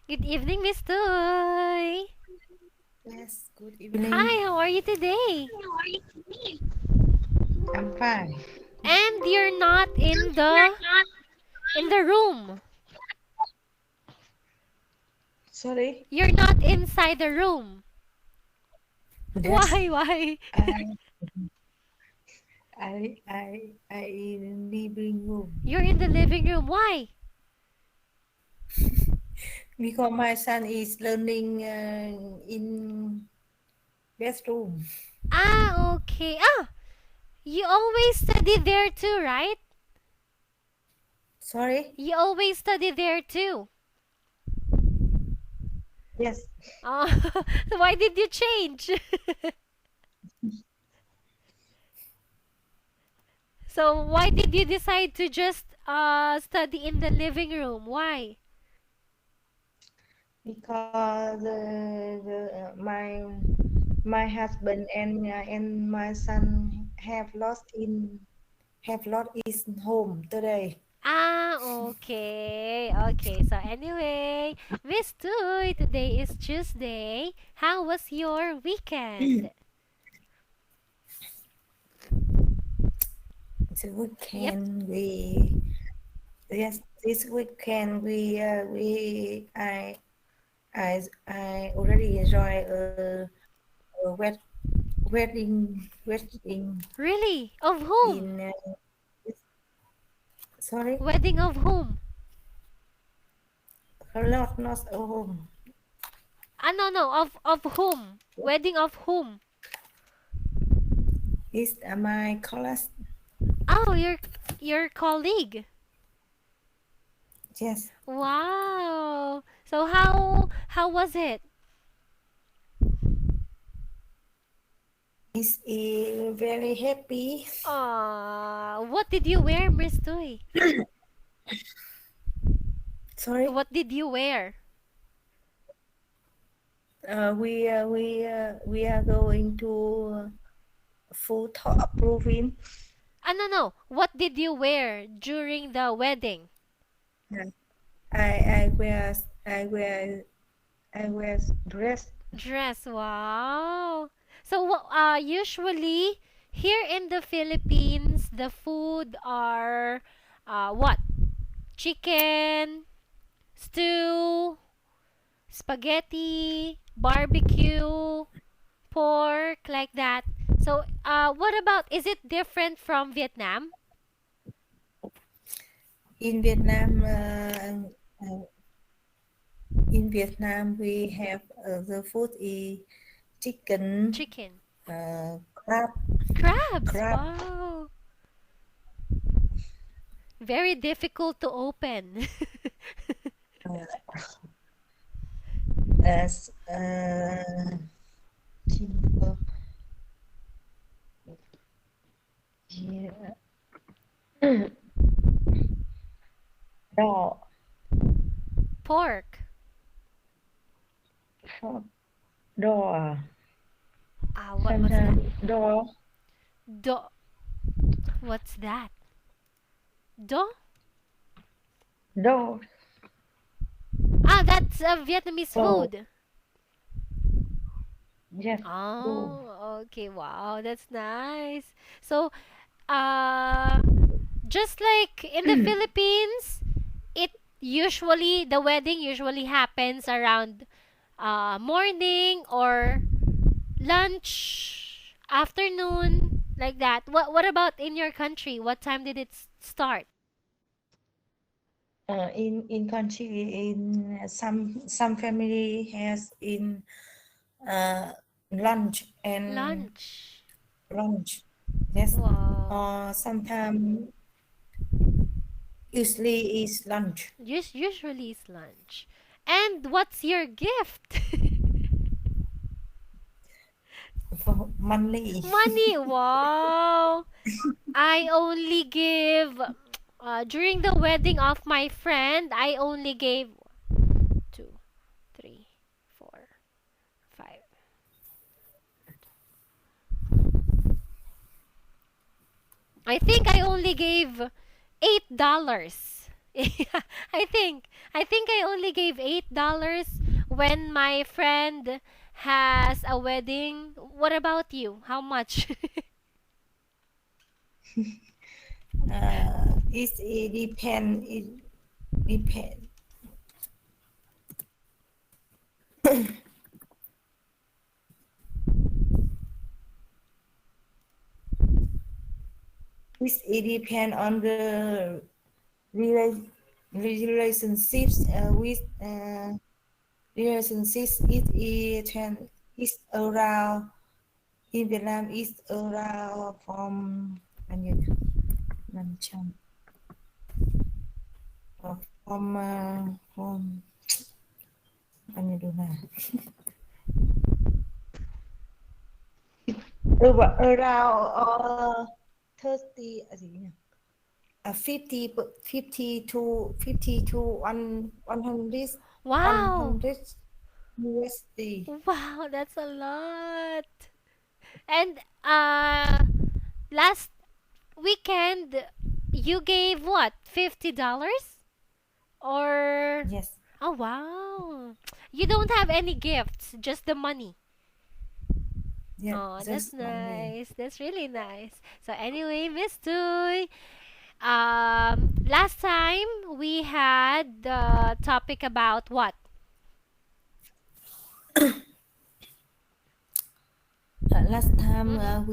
Good evening, Miss Tươi. Yes, good evening. Hi, how are you today? I'm fine. And you're not in the room. Sorry. You're not inside the room. Yes, Why? Why? I I in living room You're in the living room. Why? because my son is learning in bedroom. Ah, okay. Ah, you always study there too, right? Sorry. You always study there too. Yes, Oh, why did you change? So why did you decide to just study in the living room? Why? because my husband and my son have lost his home today. Ah, okay. Okay. So anyway, Miss Tuy, today is Tuesday. How was your weekend? The Yep. weekend we yes this weekend I already enjoy a wedding Really? Of whom? in sorry, Wedding of whom? a lot not a home. Ah, no, no. Of whom? Wedding of whom? Is my college. Oh, your colleague. Yes, Wow. So how was it? is very happy. What did you wear, Miss Tuy? Sorry, What did you wear? we are going to full top province. Ah, no, no. What did you wear during the wedding? Yeah. I wear dress. Dress. Wow. So, usually here in the Philippines, the food are what? Chicken, stew, spaghetti, barbecue, pork, like that. So, what about? Is it different from Vietnam? In Vietnam, we have the food is chicken, Chicken, crab, crabs. crab, Wow. Very difficult to open. uh, as simple, yeah, raw, Pork. short, raw, What's that? sometimes raw, Do. What's that? Do? raw, Ah, that's a Vietnamese raw, food. yes, raw. Oh, okay. Wow, that's nice. So, uh, just like in the Philippines, it usually the wedding usually happens around morning or lunch, afternoon, like that. What about in your country? What time did it start? In country, in some family has in uh, lunch and Lunch. lunch. Yes. Wow. Sometimes usually is lunch Usually it's lunch. And what's your gift? for monthly. Money. Wow. I only give during the wedding of my friend, I only gave 2, 3, 4, 5. I think I only gave $8. Yeah, I think I only gave $8 when my friend has a wedding. What about you? How much? It depend. It depend. It depend on the relationships with relationships. Is around in Vietnam. Is around from bao nhiêu nhỉ? 500 from bao nhiêu đô la? Around 30 gì nhỉ? 50 to 100 Wow. USD. Wow, that's a lot. And last weekend you gave what? $50? Or Yes. oh wow. You don't have any gifts, just the money. Yeah, Oh, that's just money. nice. That's really nice. So anyway, Miss Tui, last time we had the topic about what? Last time Mm-hmm.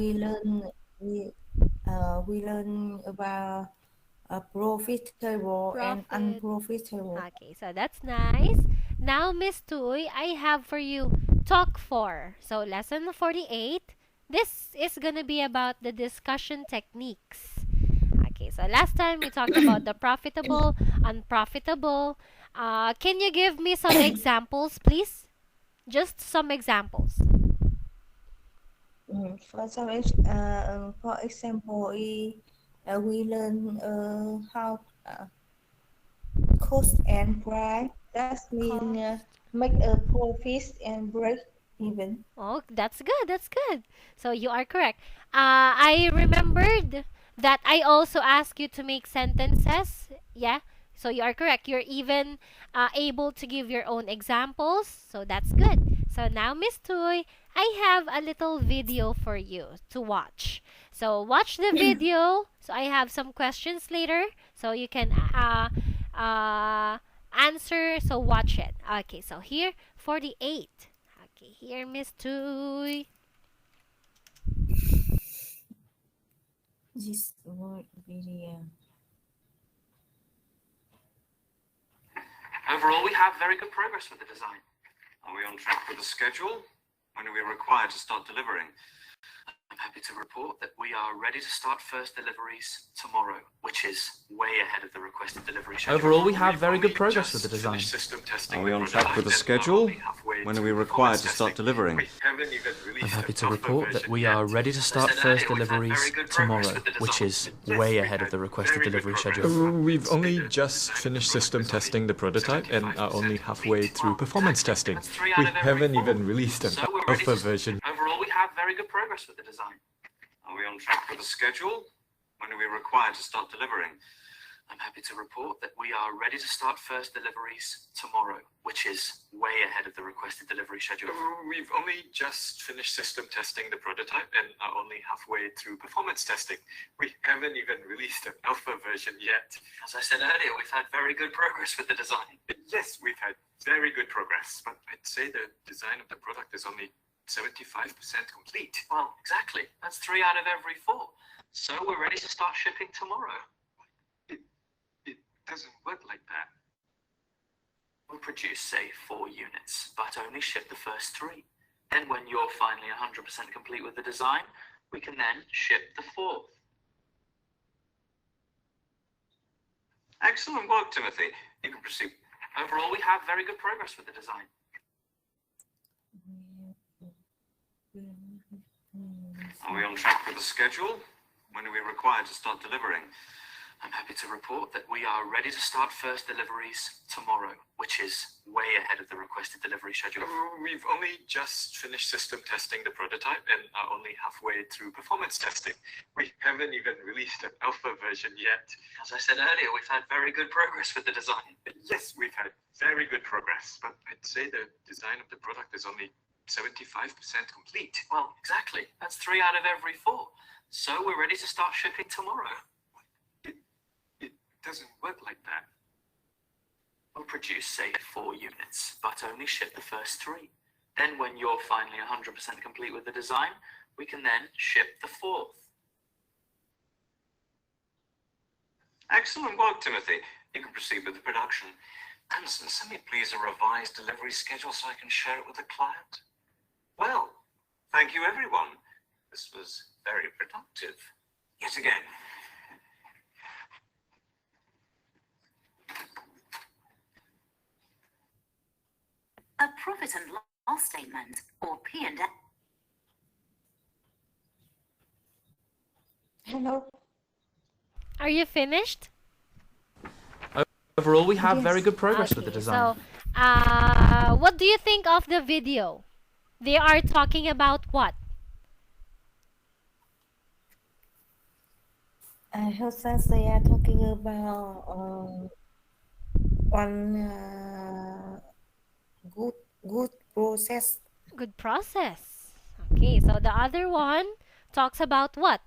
we learn about profitable and Profit. unprofitable. Okay, so that's nice. Now, Miss Tui, I have for you talk 4. So, lesson 48. This is gonna be about the discussion techniques. Okay, so last time we talked about the profitable, unprofitable. Can you give me some examples, please? Just some examples. For example, we learn how cost and price. That means Cost. make a profit and break even. Oh, that's good. That's good. So you are correct. I remembered that I also asked you to make sentences. Yeah. So you are correct. You're even able to give your own examples. So that's good. So now, Miss Toy, I have a little video for you to watch. So watch the video. So I have some questions later. So you can answer. So watch it. Okay. So here, 48. Okay, here, Miss Tui. This word video. Overall, we have very good progress with the design. Are we on track with the schedule? When are we required to start delivering? I'm happy to report that we are ready to start first deliveries tomorrow, which is way ahead of the requested delivery schedule. Overall, we have very good progress with the design. Are we on track with the schedule? When are we required to start delivering? I'm happy to report that we are ready to start first deliveries tomorrow, which is way ahead of the requested delivery schedule. We've only just finished system testing the prototype and are only halfway through performance testing. We haven't even released an alpha version. Overall, we have very good progress with the design. Are we on track with the schedule? When are we required to start delivering? I'm happy to report that we are ready to start first deliveries tomorrow, which is way ahead of the requested delivery schedule. We've only just finished system testing the prototype and are only halfway through performance testing. We haven't even released an alpha version yet. As I said earlier, we've had very good progress with the design. Yes, we've had very good progress, but I'd say the design of the product is only 75% complete. Well, exactly. That's 3 out of every 4. So we're ready to start shipping tomorrow. It doesn't work like that. We'll produce, say, 4 units, but only ship the first 3. Then when you're finally 100% complete with the design, we can then ship the 4th. Excellent work, Timothy. You can proceed. Overall, we have very good progress with the design. Are we on track with the schedule? When are we required to start delivering? I'm happy to report that we are ready to start first deliveries tomorrow, which is way ahead of the requested delivery schedule. We've only just finished system testing the prototype and are only halfway through performance testing. We haven't even released an alpha version yet. As I said earlier, we've had very good progress with the design. Yes, we've had very good progress, but I'd say the design of the product is only 75% complete. Well, exactly. That's 3 out of every 4. So we're ready to start shipping tomorrow. It doesn't work like that. We'll produce, say, 4 units, but only ship the first 3. Then when you're finally 100% complete with the design, we can then ship the 4th. Excellent work, Timothy. You can proceed with the production. Anderson, send me please a revised delivery schedule so I can share it with the client. Well, thank you everyone. This was very productive. Yet again. A profit and loss statement, or P&L. Hello. Are you finished? Overall, we have very Yes. good progress with the Okay, design. so what do you think of the video? They are talking about what? I heard that they are talking about one good process. Good process. Okay, so the other one talks about what?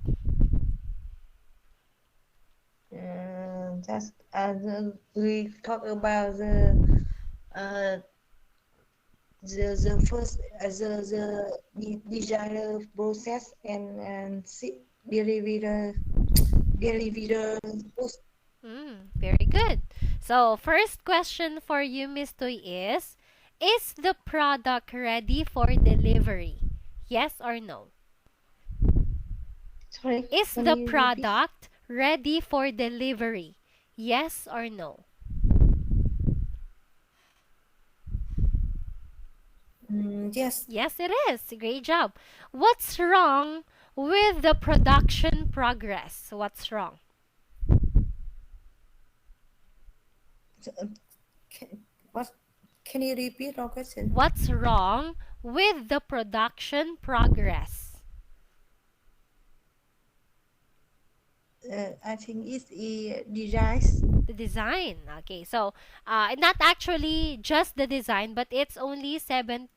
Just we talk about the first the designer process and delivery post. Very good. So, first question for you, Miss Tui, is the product ready for delivery? Yes or no? Sorry, Is can the you repeat? product ready for delivery? Yes or no? Yes. Yes, it is. Great job. What's wrong with the production progress? What's wrong? What? Can you repeat your question? What's wrong with the production progress? I think it's design. The design. Okay, so not actually just the design, but it's only 75%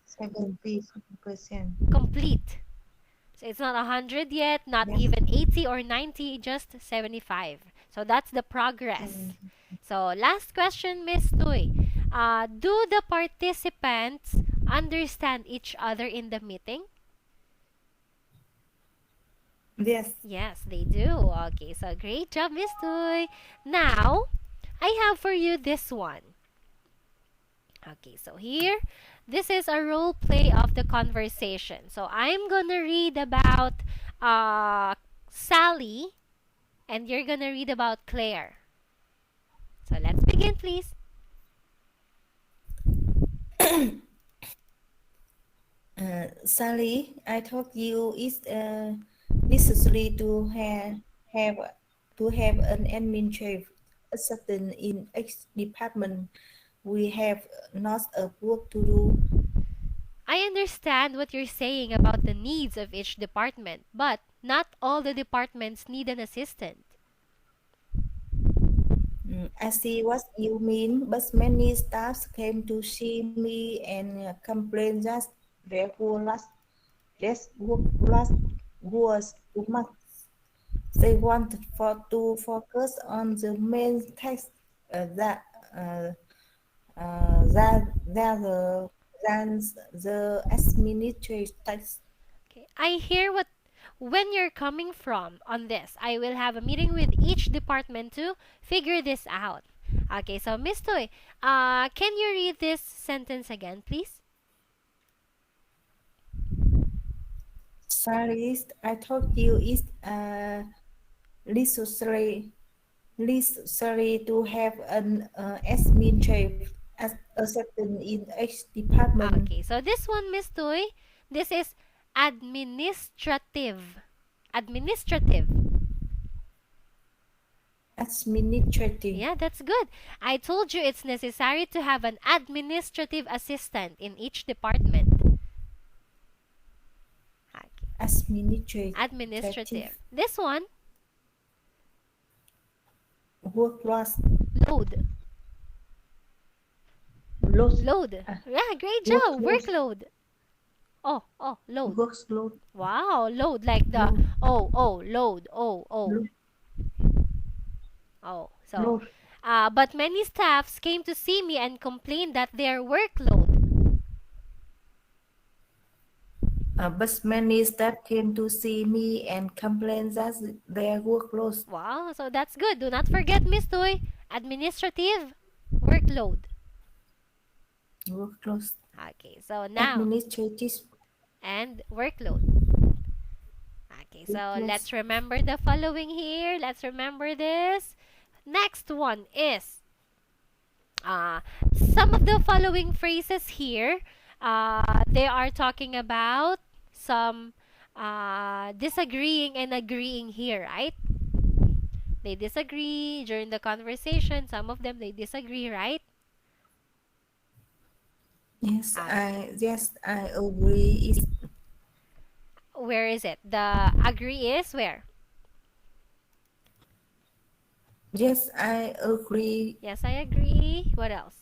70%. complete. So it's not 100 yet, not Yes. even 80 or 90, just 75. So that's the progress. So last question, Miss Tui. Do the participants understand each other in the meeting? Yes. Yes, they do. Okay, so great job, Miss Tui. Now, I have for you this one. Okay, so here, this is a role play of the conversation. So I'm gonna read about Sally, and you're gonna read about Claire. So let's begin, please. Sally, I thought you it's necessary to have an administrative assistant in each department. We have lots of work to do. I understand what you're saying about the needs of each department, but not all the departments need an assistant. I see what you mean, but many staffs came to see me and complained that their work was too much. They wanted to focus on the main task that rather than the administrative task. Okay, I hear when you're coming from on this. I will have a meeting with each department to figure this out. Okay, so Miss Toy, can you read this sentence again, please? Sorry, I told you it's necessary to have an administrative assistant in each department. Okay, so this one, Miss Toy, this is administrative. Administrative. administrative. Yeah, that's good. I told you it's necessary to have an administrative assistant in each department. Okay. Administrative Administrative. This one, workload. load. Load. Load. Ah, Yeah, great job. workload. Workload. Oh, load. Workload. Wow, load like the Load. load. Load. Oh. So, Load. but many staffs came to see me and complained that their workload. But many staff came to see me and complained that their workload. Wow, so that's good. Do not forget, Miss Toy, administrative workload. Workload. Okay, so now, Administrative and workload. Okay, so workload. let's remember the following here. Let's remember this. Next one is uh, some of the following phrases here. They are talking about some disagreeing and agreeing here, right? They disagree during the conversation. Some of them they disagree, right? Okay. Yes, I agree. Where is it? The agree is where? Yes, I agree. Yes, I agree. What else?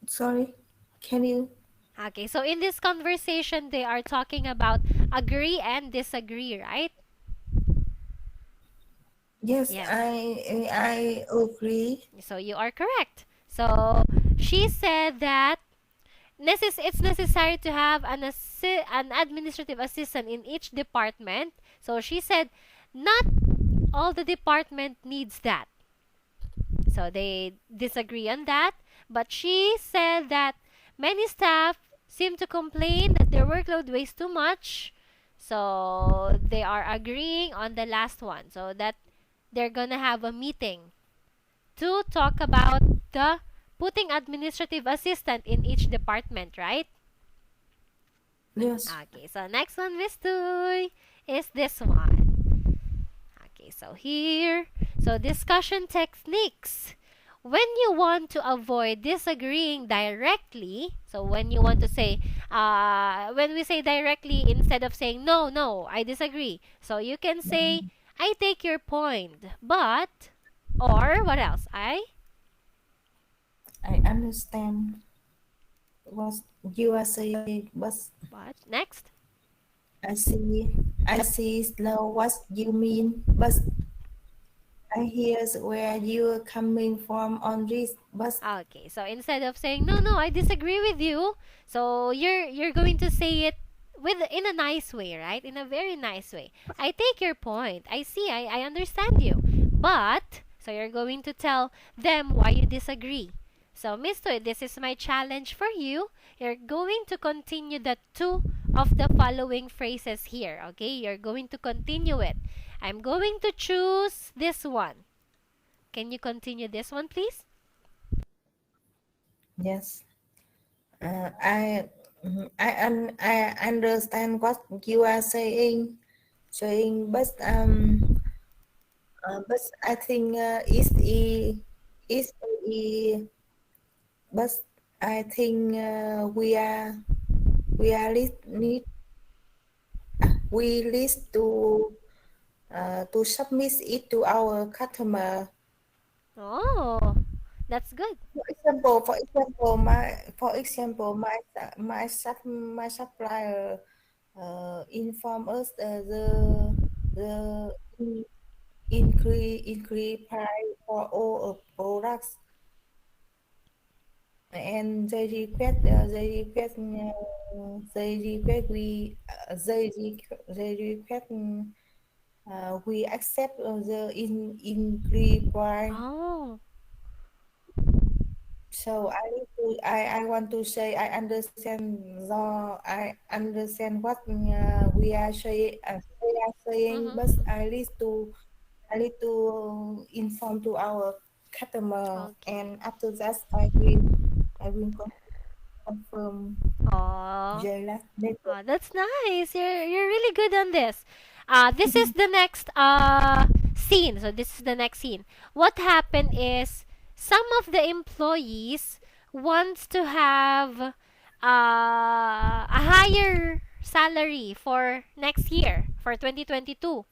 Sorry, can you? Okay, so in this conversation, they are talking about agree and disagree, right? Yes, Yes. I agree. So you are correct. So she said that it's necessary to have an administrative assistant in each department. So she said not all the department needs that. So they disagree on that. But she said that many staff seem to complain that their workload weighs too much. So they are agreeing on the last one. So that they're gonna have a meeting to talk about the putting administrative assistant in each department, right? Yes. Okay, so next one, Miss Tuy, is this one. Okay, so here, so discussion techniques. When you want to avoid disagreeing directly, so when you want to say, when we say directly instead of saying no, no, I disagree. So you can say, I take your point, but, or what else? I understand what you are saying, but What? Next? I see, I see now what you mean, but I hear where you're coming from on this, but Okay, so instead of saying no, no, I disagree with you, so you're going to say it with in a nice way, right? In a very nice way. I take your point. I see. I understand you. But so you're going to tell them why you disagree. So, Mister, this is my challenge for you. You're going to continue the two of the following phrases here. Okay, you're going to continue it. I'm going to choose this one. Can you continue this one, please? yes, I I understand what you are saying, but I think it's but I think we are need we list to submit it to our customer. Oh, that's good. My supplier inform us the increase price for all of products, and they request we accept the increase price. Oh, So I want to say I understand what we are saying, but mm-hmm. I need to inform to our customer, Okay. and after that I will confirm Oh, the last later. oh, that's nice. You're really good on this. This is the next scene. So this is the next scene. What happened is some of the employees wants to have a higher salary for next year for 2022.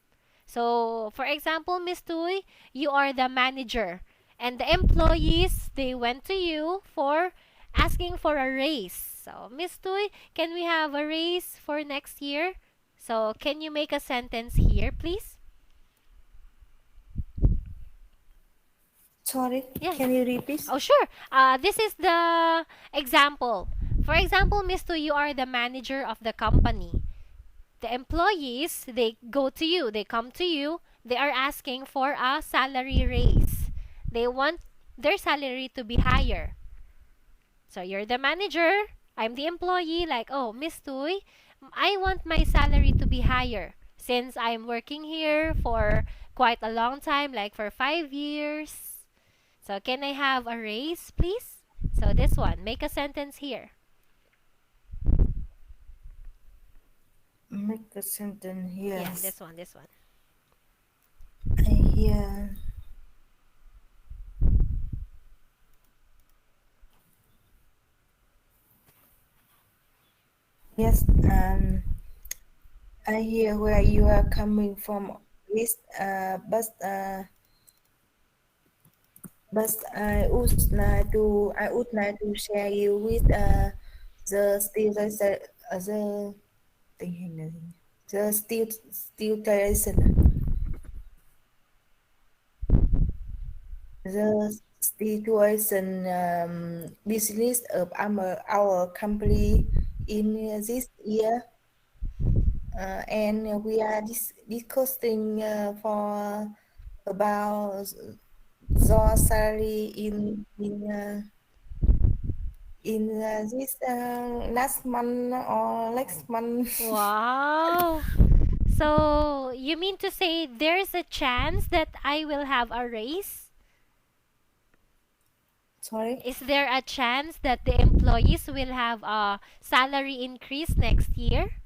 So, for example, Miss Tui, you are the manager, and the employees they went to you for asking for a raise. So, Miss Tui, can we have a raise for next year? So, can you make a sentence here, please? Sorry, Yeah. can you repeat? Oh, sure. This is the example. For example, Miss Tui, you are the manager of the company. The employees, they go to you, they come to you, they are asking for a salary raise. They want their salary to be higher. So you're the manager, I'm the employee, like, oh, Miss Tui, I want my salary to be higher since I'm working here for quite a long time, like for 5 years. So can I have a raise, please? So this one, make a sentence here. Make the sentence. Yeah, Yes. this one, this one. I hear. Yes. I hear where you are coming from. With, but I would like to share you with the situation, the tình hình là gì nhỉ? The situation, the situation business of our company in this year, and we are discussing for about the salary in this last month or next month. Wow. So, you mean to say there's a chance that I will have a raise? Sorry. Is there a chance that the employees will have a salary increase next year?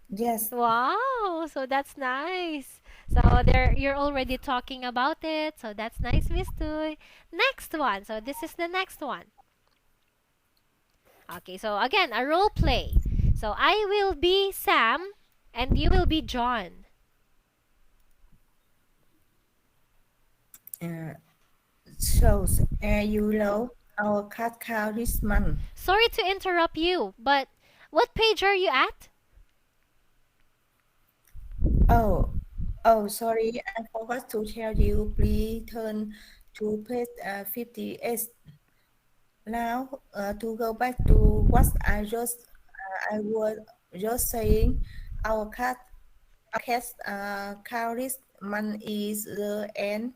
Yes. Wow, so that's nice. So there you're already talking about it. So that's nice, Miss Tuy. Next one. So this is the next one. Okay, so again, a role play. So I will be Sam and you will be John. Uh, shows you know our cat cow this month. Sorry to interrupt you, but what page are you at? Oh, sorry, I forgot to tell you. Please turn to page 58. Now, to go back to what I was just saying, our cat's this month is the end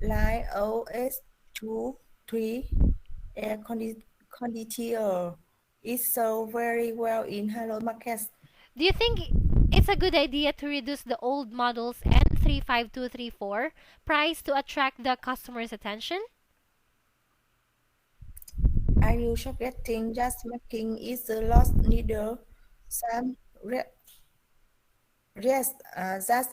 line OS 23 air conditioner. It's so very well in Hello Market. Do you think it's a good idea to reduce the old model's N35234 price to attract the customer's attention? Are you suggesting just making it the lost needle? Some yes, that's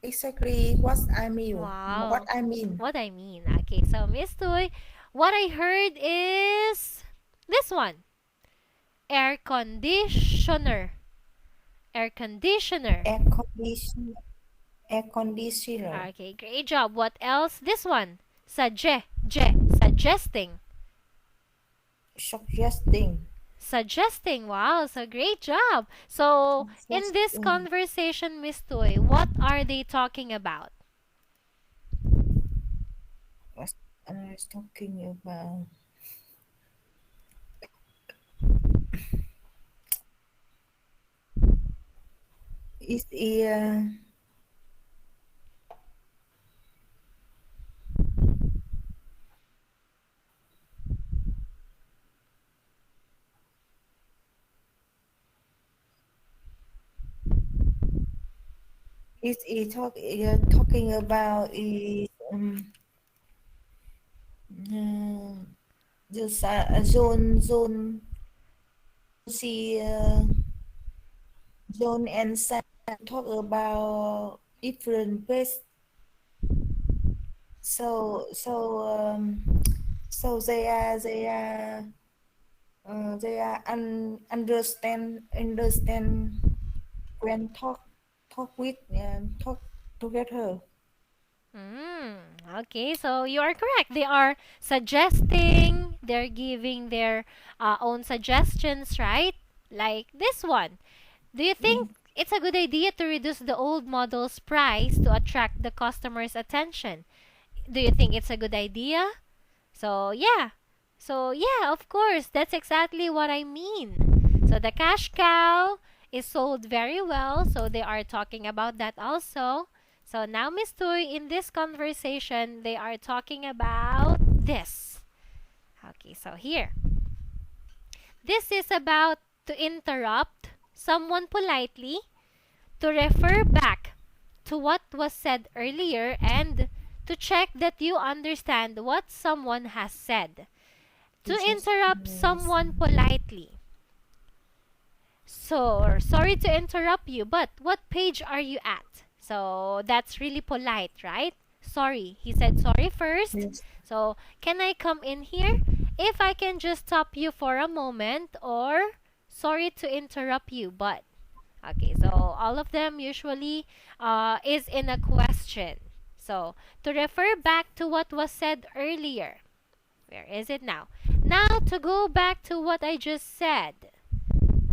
exactly what I mean. What Wow. I mean. What I mean. Okay, so Miss Toy, what I heard is this one. Air conditioner. Air conditioner. Air conditioner. Air conditioner. Okay, great job. What else? This one. Suggesting. Suggesting. Suggesting. Wow, so great job. So, in this Suggesting. conversation, Miss Toy, what are they talking about? What I was talking about. Is talking about is uh, the zone see John and Sam talk about different ways. So they are understand when talk with talk together. Okay, so you are correct. They are suggesting, they're giving their own suggestions, right? Like this one. Do you Yeah. think it's a good idea to reduce the old model's price to attract the customer's attention? Do you think it's a good idea? So, yeah. So, yeah, of course, that's exactly what I mean. So, the cash cow is sold very well, so they are talking about that also. So, now, Miss Tui, in this conversation, they are talking about this. Okay, so here. This is about to interrupt someone politely, to refer back to what was said earlier, and to check that you understand what someone has said. To interrupt Yes. someone politely. So, sorry to interrupt you, but what page are you at? So, that's really polite, right? Sorry. He said sorry first. Yes. So, can I come in here? If I can just stop you for a moment, or sorry to interrupt you, but. Okay, so all of them usually is in a question. So, to refer back to what was said earlier. Where is it now? Now, to go back to what I just said.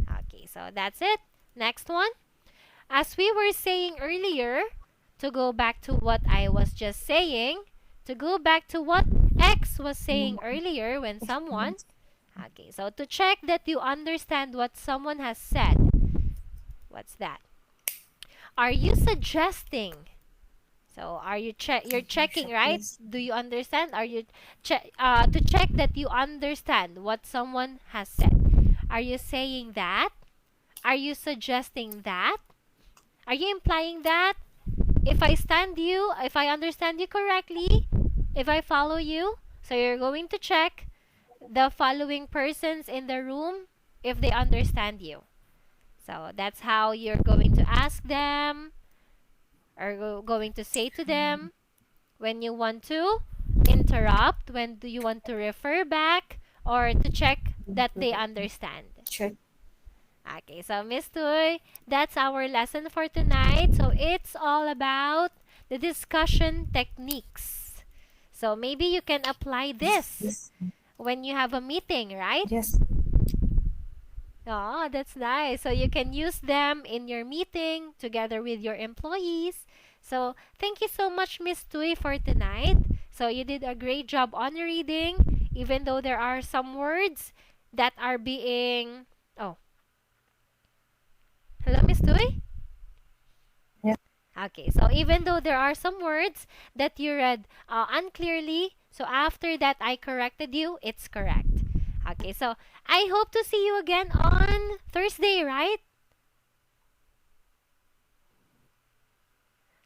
Okay, so that's it. Next one. As we were saying earlier, to go back to what I was just saying, to go back to what X was saying earlier when someone. Okay, so to check that you understand what someone has said. What's that? Are you suggesting? So are you you're checking, right? Yes. Do you understand? Are you to check that you understand what someone has said? Are you saying that? Are you suggesting that? Are you implying that if I understand you correctly, if I follow you, so you're going to check the following persons in the room if they understand you. So that's how you're going to ask them or going to say to them when you want to interrupt, when do you want to refer back, or to check that they understand. Check. Okay, so Miss Tuy, that's our lesson for tonight. So it's all about the discussion techniques. So maybe you can apply this Yes. when you have a meeting, right? Yes. Oh, that's nice. So you can use them in your meeting together with your employees. So thank you so much, Miss Tui, for tonight. So you did a great job on reading, even though there are some words that are being. Oh, hello, Miss Tui. Yes. Okay, so even though there are some words that you read unclearly, so after that I corrected you, it's correct. Okay, so I hope to see you again on Thursday, right?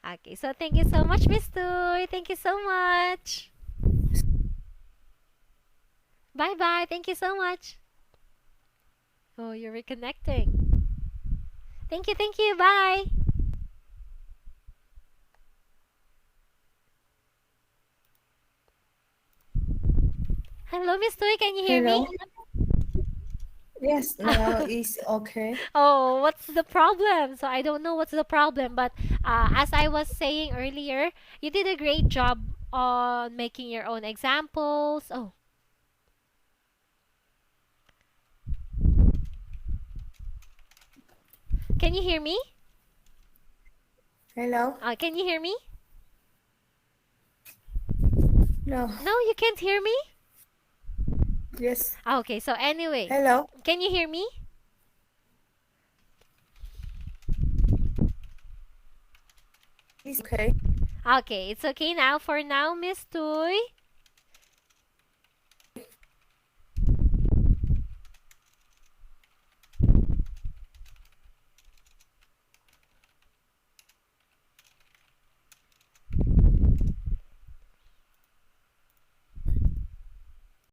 Okay, so thank you so much, Miss Tuy. Thank you so much. Bye bye. Thank you so much. Oh, you're reconnecting. Thank you, thank you. Bye. Hello, Miss Tuy. Can you hear me? Hello. Yes. Now it's okay. Oh, what's the problem? So I don't know what's the problem, but as I was saying earlier, you did a great job on making your own examples. Oh, can you hear me? Hello. Can you hear me? No. No, you can't hear me? Yes. Okay, so anyway, Hello. can you hear me? It's okay. Okay, it's okay now. For now, Miss Tuy,